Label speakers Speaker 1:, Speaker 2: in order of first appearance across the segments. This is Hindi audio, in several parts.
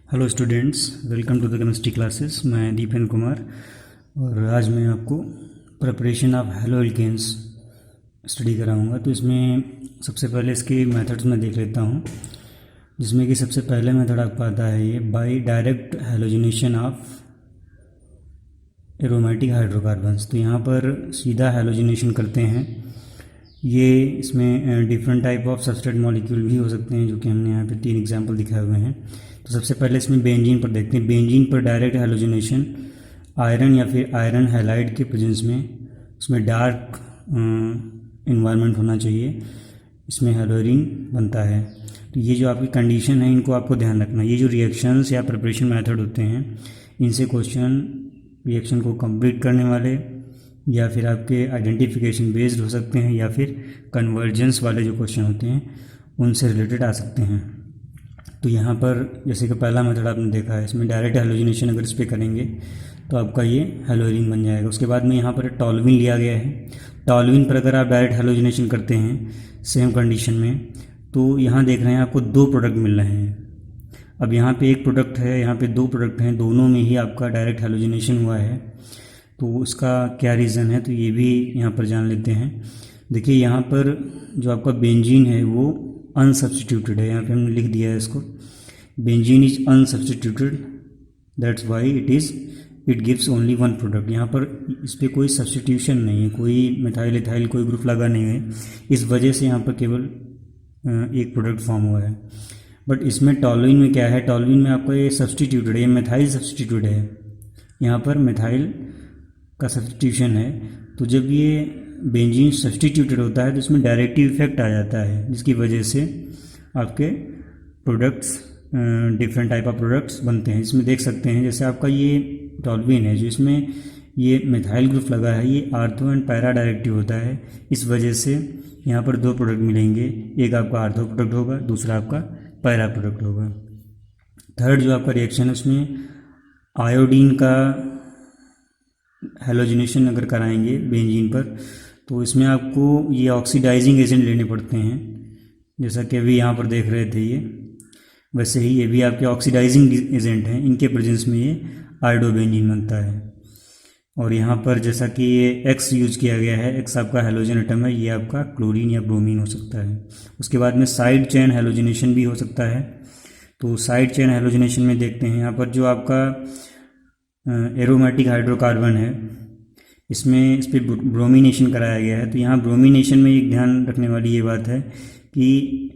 Speaker 1: Hello students, welcome to the chemistry classes. मैं दीपेन कुमार और आज मैं आपको preparation of haloalkanes study कराऊंगा। तो इसमें सबसे पहले इसके मेथड्स में देख लेता हूं, जिसमें कि सबसे पहले मेथड आपको आता है ये by direct halogenation of aromatic hydrocarbons. तो यहाँ पर सीधा हैलोजिनेशन करते हैं। ये इसमें different type of substrate molecule भी हो सकते हैं, जो कि हमने यहाँ पे 3 एग्जांपल दिखाए हुए हैं। तो सबसे पहले इसमें बेंजीन पर देखते हैं। बेंजीन पर डायरेक्ट हैलोजिनेशन आयरन या फिर आयरन हैलाइड के प्रेजेंस में, इसमें डार्क इन्वायरमेंट होना चाहिए, इसमें हेलोरीन बनता है। तो ये जो आपकी कंडीशन है, इनको आपको ध्यान रखना। ये जो रिएक्शंस या प्रिपरेशन मेथड होते हैं, इनसे क्वेश्चन रिएक्शन को कंप्लीट करने वाले या फिर आपके आइडेंटिफिकेशन बेस्ड हो सकते हैं, या फिर कन्वर्जेंस वाले जो क्वेश्चन होते हैं उनसे रिलेटेड आ सकते हैं। तो यहाँ पर जैसे कि पहला मेथड आपने देखा है, इसमें डायरेक्ट हैलोजिनेशन अगर इस पर करेंगे तो आपका ये हेलोरीन बन जाएगा। उसके बाद में यहाँ पर टॉल्विन लिया गया है। टॉल्विन पर अगर आप डायरेक्ट हैलोजिनेशन करते हैं सेम कंडीशन में, तो यहाँ देख रहे हैं आपको 2 प्रोडक्ट मिल रहे हैं। अब यहाँ पे 1 प्रोडक्ट है, यहाँ पे 2 प्रोडक्ट हैं, दोनों में ही आपका डायरेक्ट हैलोजिनेशन हुआ है। तो उसका क्या रीज़न है, तो ये भी यहाँ पर जान लेते हैं। देखिए यहाँ पर जो आपका बेंजीन है वो अनसब्स्टिट्यूटेड है। यहाँ पे हमने लिख दिया है इसको, benzene is unsubstituted, that's why it gives only 1 product. यहाँ पर इस पर कोई सब्स्टिट्यूशन नहीं है, कोई मिथाइल इथाइल कोई ग्रुप लगा नहीं है, इस वजह से यहाँ पर केवल 1 प्रोडक्ट फॉर्म हुआ है। बट इसमें टॉल्विन में क्या है, टॉल्विन में आपका ये सब्स्टिट्यूटेड है, ये मिथाइल सब्स्टिट्यूटेड है, यहाँ पर मिथाइल का सब्स्टिट्यूशन है। तो जब ये बेंजीन सब्स्टिट्यूटेड होता है तो इसमें डायरेक्टिव इफेक्ट आ जाता है, जिसकी वजह से आपके products different type of products बनते हैं। इसमें देख सकते हैं जैसे आपका ये टॉल्विन है, जो इसमें ये मिथाइल ग्रुप लगा है, ये आर्थो एंड पैरा डायरेक्टिव होता है। इस वजह से यहाँ पर 2 प्रोडक्ट मिलेंगे, एक आपका आर्थो प्रोडक्ट होगा, दूसरा आपका पैरा प्रोडक्ट होगा। थर्ड जो आपका रिएक्शन है, उसमें आयोडीन का हैलोजिनेशन अगर कराएंगे बेंजीन पर, तो इसमें आपको ये ऑक्सीडाइजिंग एजेंट लेने पड़ते हैं, जैसा कि अभी यहाँ पर देख रहे थे ये, वैसे ही ये भी आपके ऑक्सीडाइजिंग एजेंट हैं। इनके प्रेजेंस में ये आयोडोबेंजीन बनता है। और यहाँ पर जैसा कि ये एक्स यूज किया गया है, एक्स आपका हैलोजन एटम है, ये आपका क्लोरीन या ब्रोमीन हो सकता है। उसके बाद में साइड चेन हैलोजिनेशन भी हो सकता है। तो साइड चेन हैलोजिनेशन में देखते हैं यहाँ पर जो आपका एरोमेटिक हाइड्रोकार्बन है, इसमें इस पर ब्रोमिनेशन कराया गया है। तो यहाँ ब्रोमिनेशन में एक ध्यान रखने वाली ये बात है कि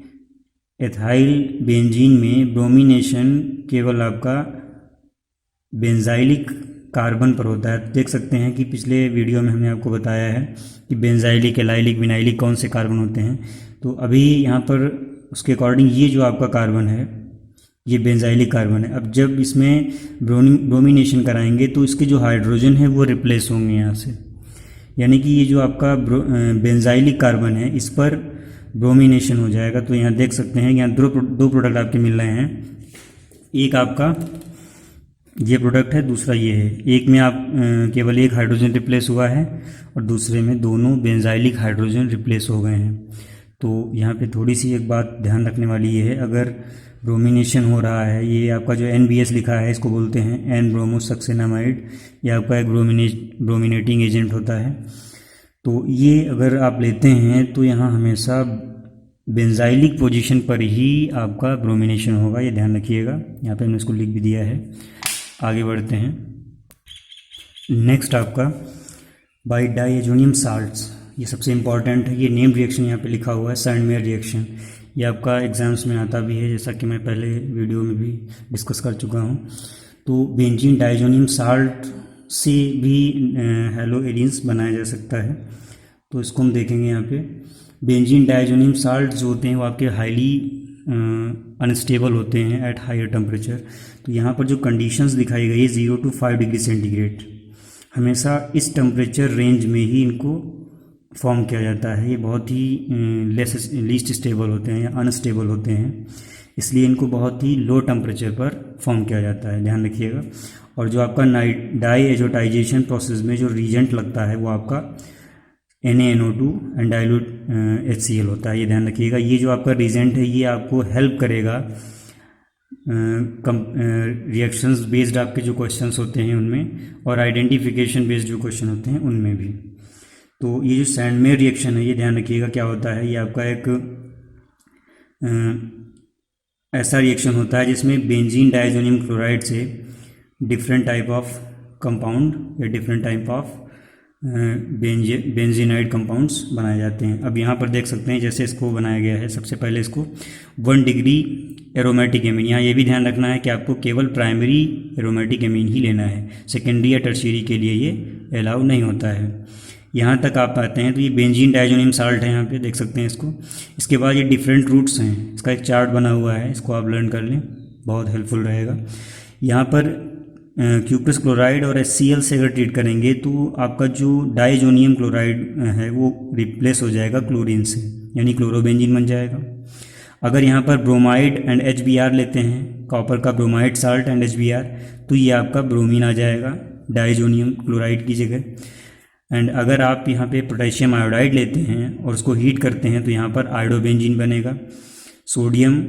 Speaker 1: एथाइल बेंजीन में ब्रोमिनेशन केवल आपका बेंजाइलिक कार्बन पर होता है। देख सकते हैं कि पिछले वीडियो में हमने आपको बताया है कि बेंजाइलिक, एलाइलिक, विनाइलिक कौन से कार्बन होते हैं। तो अभी यहाँ पर उसके अकॉर्डिंग ये जो आपका कार्बन है ये बेंजाइलिक कार्बन है। अब जब इसमें ब्रोमिनेशन कराएंगे तो इसके जो हाइड्रोजन है वो रिप्लेस होंगे यहाँ से, यानी कि ये जो आपका बेंजाइलिक कार्बन है इस पर ब्रोमिनेशन हो जाएगा। तो यहाँ देख सकते हैं यहाँ 2 प्रोडक्ट आपके मिल रहे हैं, एक आपका ये प्रोडक्ट है, दूसरा ये है। एक में आप केवल 1 हाइड्रोजन रिप्लेस हुआ है और दूसरे में दोनों बेंजाइलिक हाइड्रोजन रिप्लेस हो गए हैं। तो यहाँ पे थोड़ी सी एक बात ध्यान रखने वाली ये है, अगर ब्रोमिनेशन हो रहा है, ये आपका जो NBS लिखा है इसको बोलते हैं एन ब्रोमोसक्सेनामाइड, यह आपका एक ब्रोमिनेटिंग एजेंट होता है। तो ये अगर आप लेते हैं तो यहाँ हमेशा बेंजाइलिक पोजीशन पर ही आपका ब्रोमिनेशन होगा, ये ध्यान रखिएगा। यहाँ पे हमने इसको लिख भी दिया है। आगे बढ़ते हैं। नेक्स्ट आपका बाय डाइएजोनियम साल्ट्स, ये सबसे इम्पॉर्टेंट है। ये नेम रिएक्शन यहाँ पे लिखा हुआ है, सैंडमेयर रिएक्शन। ये आपका एग्जाम्स में आता भी है, जैसा कि मैं पहले वीडियो में भी डिस्कस कर चुका हूँ। तो बेंजीन डाइएजोनियम साल्ट से भी हेलो एलियंस बनाया जा सकता है। तो इसको हम देखेंगे यहाँ पे। बेंजीन डाइएजोनियम साल्ट जो होते हैं वो आपके हाईली अनस्टेबल होते हैं एट हायर टेम्परेचर। तो यहाँ पर जो कंडीशंस दिखाई गई है 0 to 5 डिग्री सेंटीग्रेड, हमेशा इस टेम्परेचर रेंज में ही इनको फॉर्म किया जाता है। ये बहुत ही लीस्ट स्टेबल होते हैं या अनस्टेबल होते हैं, इसलिए इनको बहुत ही लो टेम्परेचर पर फॉर्म किया जाता है, ध्यान रखिएगा। और जो आपका डाइएजोटाइजेशन प्रोसेस में जो रीजेंट लगता है वो आपका NaNO2 एंड डाइल्यूट HCl होता है, ये ध्यान रखिएगा। ये जो आपका रीजेंट है ये आपको हेल्प करेगा रिएक्शंस बेस्ड आपके जो क्वेश्चंस होते हैं उनमें, और आइडेंटिफिकेशन बेस्ड जो क्वेश्चन होते हैं उनमें भी। तो ये जो सैंडमेयर रिएक्शन है ये ध्यान रखिएगा क्या होता है। ये आपका एक ऐसा रिएक्शन होता है जिसमें बेंजीन डाइज़ोनियम क्लोराइड से डिफरेंट टाइप ऑफ कंपाउंड या डिफरेंट टाइप ऑफ बेंजीनाइड कंपाउंड्स बनाए जाते हैं। अब यहाँ पर देख सकते हैं जैसे इसको बनाया गया है, सबसे पहले इसको 1 डिग्री एरोमेटिक एमीन, यहाँ ये भी ध्यान रखना है कि आपको केवल प्राइमरी एरोमेटिक एमीन ही लेना है, सेकेंडरी या टर्शियरी के लिए ये अलाउ नहीं होता है। यहाँ तक आप आते हैं तो ये बेंजीन डाइज़ोनियम साल्ट है, यहाँ पे देख सकते हैं इसको। इसके बाद ये डिफरेंट रूट्स हैं, इसका एक चार्ट बना हुआ है, इसको आप लर्न कर लें, बहुत हेल्पफुल रहेगा। यहाँ पर क्यूप्रस क्लोराइड और HCl से अगर ट्रीट करेंगे तो आपका जो डाइजोनियम क्लोराइड है वो रिप्लेस हो जाएगा क्लोरीन से, यानी क्लोरोबेंजीन बन जाएगा। अगर यहाँ पर ब्रोमाइड एंड HBr लेते हैं, कॉपर का ब्रोमाइड साल्ट एंड HBr, तो ये आपका ब्रोमीन आ जाएगा डाइजोनियम क्लोराइड की जगह। एंड अगर आप यहाँ पे पोटेशियम आयोडाइड लेते हैं और उसको हीट करते हैं तो यहाँ पर आयोडोबेंजीन बनेगा। Sodium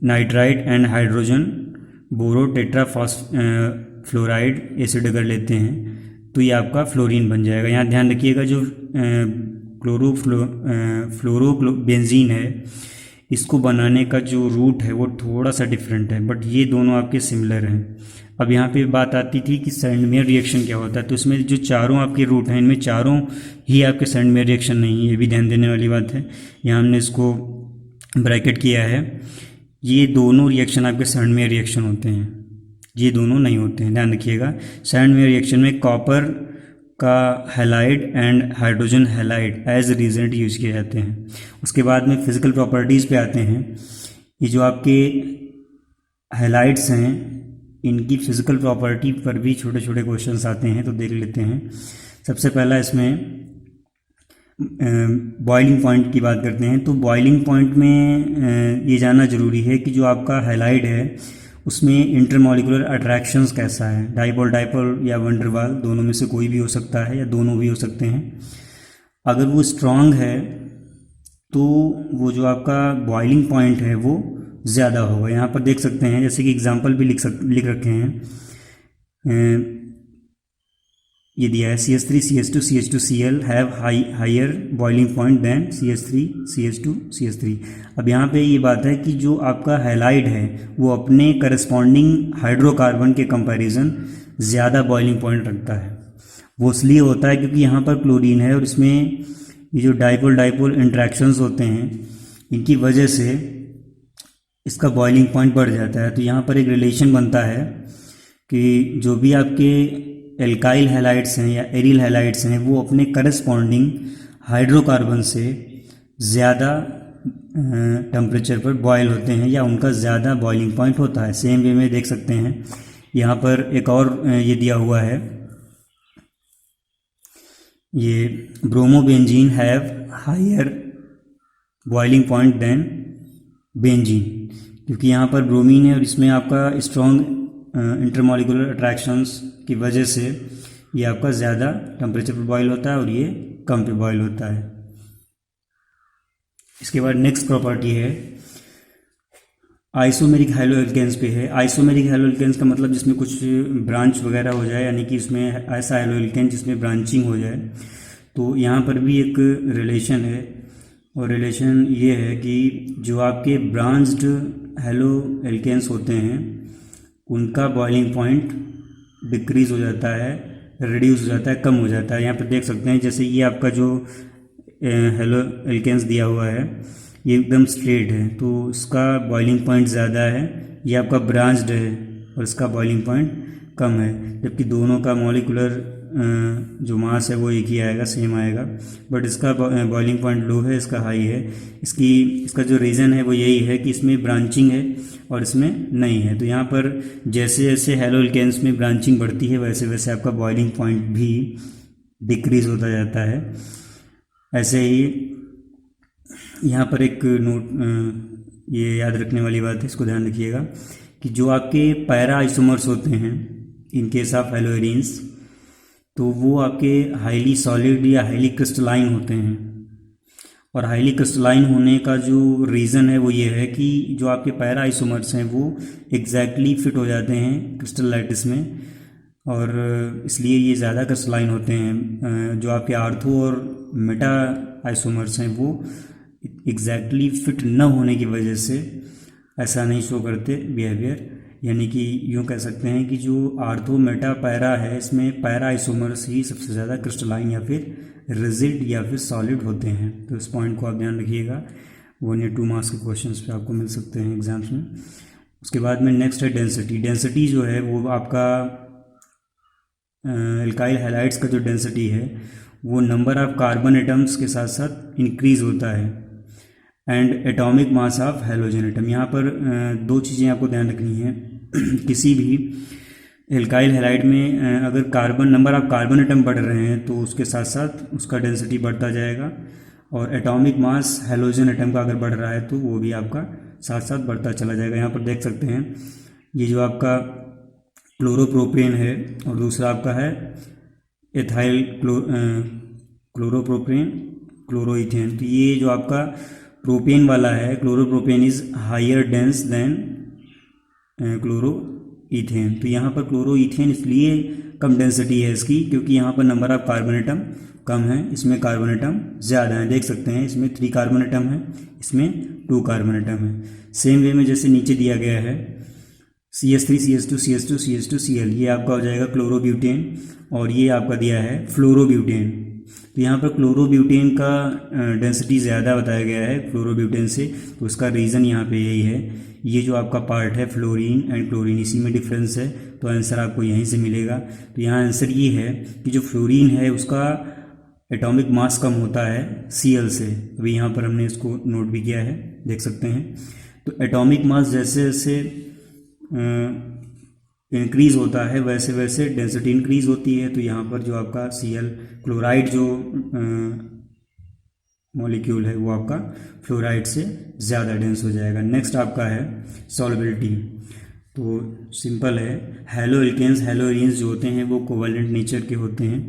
Speaker 1: nitride and hydrogen boro tetraphosphoride acid अगर लेते हैं तो ये आपका फ्लोरीन बन जाएगा। यहाँ ध्यान रखिएगा जो फ्लोरोबेंजीन है इसको बनाने का जो रूट है वो थोड़ा सा डिफरेंट है, बट ये दोनों आपके सिमिलर हैं। अब यहाँ पे बात आती थी कि सैंडमेयर रिएक्शन क्या होता है, तो इसमें जो चारों आपके रूट हैं इनमें चारों ही आपके सैंडमेयर रिएक्शन नहीं है, ये भी ध्यान देने वाली बात है। यहाँ हमने इसको ब्रैकेट किया है, ये दोनों रिएक्शन आपके सैंडमेयर रिएक्शन होते हैं, ये दोनों नहीं होते हैं, ध्यान रखिएगा। सैंडमेयर रिएक्शन में कॉपर का halide and hydrogen halide as reagent use किए जाते हैं। उसके बाद में फिजिकल प्रॉपर्टीज़ पे आते हैं। ये जो आपके हैलाइड्स हैं इनकी फिजिकल प्रॉपर्टी पर भी छोटे छोटे क्वेश्चंस आते हैं, तो देख लेते हैं। सबसे पहला इसमें बॉइलिंग पॉइंट की बात करते हैं। तो बॉइलिंग पॉइंट में ये जानना ज़रूरी है कि जो आपका हैलाइड है उसमें इंटरमॉलिकुलर अट्रैक्शंस कैसा है, डाइपोल डाइपोल या वंडरवाल, दोनों में से कोई भी हो सकता है या दोनों भी हो सकते हैं। अगर वो स्ट्रांग है तो वो जो आपका बॉइलिंग पॉइंट है वो ज़्यादा होगा। यहाँ पर देख सकते हैं जैसे कि एग्जांपल भी लिख रखे हैं, ये दिया है CH3 CH2 CH2 Cl have higher boiling point than CH3 CH2 CH3। अब यहाँ पे ये बात है कि जो आपका हैलाइड है वो अपने करस्पॉन्डिंग हाइड्रोकार्बन के कंपैरिजन ज़्यादा बॉइलिंग पॉइंट रखता है। वो इसलिए होता है क्योंकि यहाँ पर क्लोरीन है और इसमें ये जो डाइपोल डाइपोल इंट्रैक्शंस होते हैं इनकी वजह से इसका बॉइलिंग पॉइंट बढ़ जाता है। तो यहाँ पर एक रिलेशन बनता है कि जो भी आपके एल्काइल हैलाइड्स हैं या एरिल हैलाइड्स हैं वो अपने करस्पॉन्डिंग हाइड्रोकार्बन से ज़्यादा टेम्परेचर पर बॉयल होते हैं या उनका ज़्यादा बॉइलिंग पॉइंट होता है। सेम वे में देख सकते हैं यहाँ पर एक और ये दिया हुआ है, ये bromobenzene have higher boiling point than benzene, क्योंकि यहाँ पर ब्रोमीन है और इसमें आपका स्ट्रॉन्ग इंटरमॉलिकुलर अट्रैक्शंस की वजह से ये आपका ज़्यादा टेम्परेचर पर बॉयल होता है और ये कम पे बॉयल होता है। इसके बाद नेक्स्ट प्रॉपर्टी है आइसोमेरिक हैलोएल्केन्स पे है। आइसोमेरिक हैलोएल्केन्स का मतलब जिसमें कुछ ब्रांच वगैरह हो जाए, यानी कि इसमें ऐसा हैलोएल्केन जिसमें ब्रांचिंग हो जाए। तो यहाँ पर भी एक रिलेशन है और रिलेशन ये है कि जो आपके ब्रांच्ड हैलोएल्केन्स होते हैं उनका बॉइलिंग पॉइंट डिक्रीज़ हो जाता है, रिड्यूस हो जाता है, कम हो जाता है। यहाँ पर देख सकते हैं जैसे ये आपका जो हैलोएल्केन्स दिया हुआ है ये एकदम स्ट्रेट है तो इसका बॉइलिंग पॉइंट ज़्यादा है, ये आपका ब्रांच्ड है और इसका बॉइलिंग पॉइंट कम है, जबकि दोनों का मॉलिकुलर जो मास है वो एक ही आएगा, सेम आएगा, बट इसका बॉइलिंग पॉइंट लो है, इसका हाई है। इसका जो रीज़न है वो यही है कि इसमें ब्रांचिंग है और इसमें नहीं है। तो यहाँ पर जैसे जैसे हैलोएल्केन्स में ब्रांचिंग बढ़ती है वैसे वैसे आपका बॉइलिंग पॉइंट भी डिक्रीज़ होता जाता है। ऐसे ही यहाँ पर एक नोट ये याद रखने वाली बात है, इसको ध्यान रखिएगा कि जो आपके पैरा आइसोमर्स होते हैं इन केस ऑफ हैलोएरीन्स तो वो आपके हाईली सॉलिड या हाईली क्रिस्टलाइन होते हैं और हाईली क्रिस्टलाइन होने का जो रीज़न है वो ये है कि जो आपके पैरा आइसोमर्स हैं वो एग्जैक्टली फिट हो जाते हैं क्रिस्टल लैटिस में, और इसलिए ये ज़्यादा क्रिस्टलाइन होते हैं। जो आपके आर्थो और मेटा आइसोमर्स हैं वो एग्जैक्टली फिट न होने की वजह से ऐसा नहीं शो करते बिहेवियर। यानी कि यूँ कह सकते हैं कि जो आर्थो मेटा पैरा है इसमें पैरा आइसोमर्स ही सबसे ज़्यादा क्रिस्टलाइन या फिर रिजिड या फिर सॉलिड होते हैं। तो इस पॉइंट को आप ध्यान रखिएगा, 1 या 2 मार्क्स के क्वेश्चंस पे आपको मिल सकते हैं एग्जाम्स में। उसके बाद में नेक्स्ट है डेंसिटी। डेंसिटी जो है वो आपका एल्काइल हैलाइड्स का जो डेंसिटी है वो नंबर ऑफ कार्बन एटम्स के साथ साथ इंक्रीज होता है, and atomic mass of halogen atom. यहाँ पर दो चीज़ें आपको ध्यान रखनी है। किसी भी एल्काइल हैलाइड में अगर नंबर ऑफ कार्बन एटम बढ़ रहे हैं तो उसके साथ साथ उसका डेंसिटी बढ़ता जाएगा, और एटॉमिक मास हैलोजन एटम का अगर बढ़ रहा है तो वो भी आपका साथ साथ बढ़ता चला जाएगा। यहाँ पर देख सकते हैं ये जो आपका क्लोरोप्रोपेन है और दूसरा आपका है एथाइल क्लोरोप्रोपेन क्लोरोइथेन। तो ये जो आपका प्रोपेन वाला है, chloropropane is higher dense than chloroethane. तो यहाँ पर क्लोरोइथेन इसलिए कम डेंसिटी है इसकी क्योंकि यहाँ पर नंबर ऑफ कार्बन एटम कम है, इसमें कार्बन एटम ज़्यादा है। देख सकते हैं इसमें 3 कार्बन एटम है, इसमें 2 कार्बन एटम है। सेम वे में जैसे नीचे दिया गया है CH3 CH2 CH2 CH2 Cl, ये आपका हो जाएगा क्लोरोब्यूटेन, और ये आपका दिया है फ्लोरोब्यूटेन। तो यहाँ पर क्लोरोब्यूटेन का डेंसिटी ज़्यादा बताया गया है फ्लोरोब्यूटेन से, तो उसका रीज़न यहाँ पे यही है। ये जो आपका पार्ट है फ्लोरीन एंड क्लोरीन, इसी में डिफरेंस है, तो आंसर आपको यहीं से मिलेगा। तो यहाँ आंसर ये है कि जो फ्लोरीन है उसका एटॉमिक मास कम होता है Cl से। अभी यहाँ पर हमने इसको नोट भी किया है, देख सकते हैं। तो एटॉमिक मास जैसे जैसे इंक्रीज़ होता है वैसे वैसे डेंसिटी इंक्रीज़ होती है। तो यहाँ पर जो आपका Cl क्लोराइड जो मॉलिक्यूल है वो आपका फ्लोराइड से ज़्यादा डेंस हो जाएगा। नेक्स्ट आपका है सॉल्युबिलिटी। तो सिंपल है, हैलो एल्केन्स हैलो एरीन्स जो होते हैं वो कोवैलेंट नेचर के होते हैं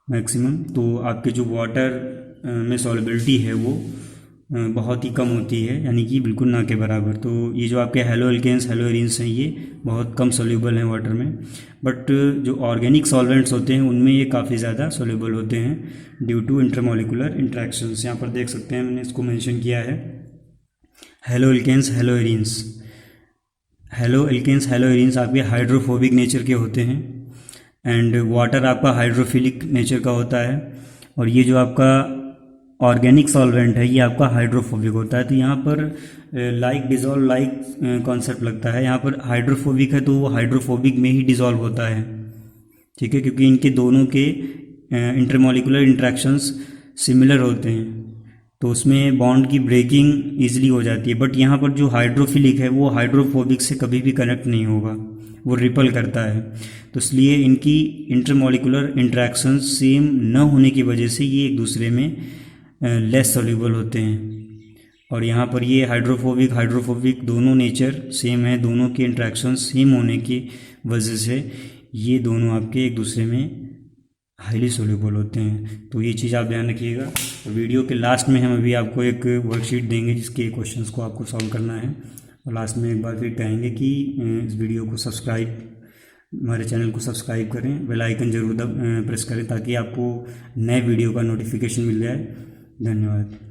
Speaker 1: मैक्सिमम। तो आपके जो वाटर में सॉल्युबिलिटी है वो बहुत ही कम होती है, यानी कि बिल्कुल ना के बराबर। तो ये जो आपके हैलो एल्केन्स हैलो एरीन्स हैं ये बहुत कम सोल्यूबल हैं वाटर में, बट जो ऑर्गेनिक सॉल्वेंट्स होते हैं उनमें ये काफ़ी ज़्यादा सोल्यूबल होते हैं ड्यू टू इंटरमोलिकुलर इंट्रैक्शंस। यहाँ पर देख सकते हैं मैंने इसको मेंशन किया है, haloalkanes haloarenes. Haloalkanes haloarenes आपके हाइड्रोफोबिक नेचर के होते हैं, एंड वाटर आपका हाइड्रोफिलिक नेचर का होता है, और ये जो आपका ऑर्गेनिक सॉल्वेंट है ये आपका हाइड्रोफोबिक होता है। तो यहाँ पर लाइक डिज़ोल्व लाइक कॉन्सेप्ट लगता है। यहाँ पर हाइड्रोफोबिक है तो वो हाइड्रोफोबिक में ही डिज़ोल्व होता है, ठीक है, क्योंकि इनके दोनों के इंटरमोलिकुलर इंट्रैक्शंस सिमिलर होते हैं, तो उसमें बॉन्ड की ब्रेकिंग ईजिली हो जाती है। बट यहाँ पर जो हाइड्रोफिलिक है वो हाइड्रोफोबिक से कभी भी कनेक्ट नहीं होगा, वो रिपल करता है। तो इसलिए इनकी इंटरमोलिकुलर इंट्रैक्शंस सेम न होने की वजह से ये एक दूसरे में लेस सोल्यूबल होते हैं। और यहाँ पर ये हाइड्रोफोबिक दोनों नेचर सेम है, दोनों के इंट्रैक्शंस सेम होने की वजह से ये दोनों आपके एक दूसरे में हाईली सोल्यूबल होते हैं। तो ये चीज़ आप ध्यान रखिएगा। और वीडियो के लास्ट में हम अभी आपको एक वर्कशीट देंगे जिसके क्वेश्चंस को आपको सॉल्व करना है, और लास्ट में एक बार फिर कहेंगे कि इस वीडियो को हमारे चैनल को सब्सक्राइब करें, बेल आइकन जरूर प्रेस करें ताकि आपको नए वीडियो का नोटिफिकेशन मिल जाए। धन्यवाद।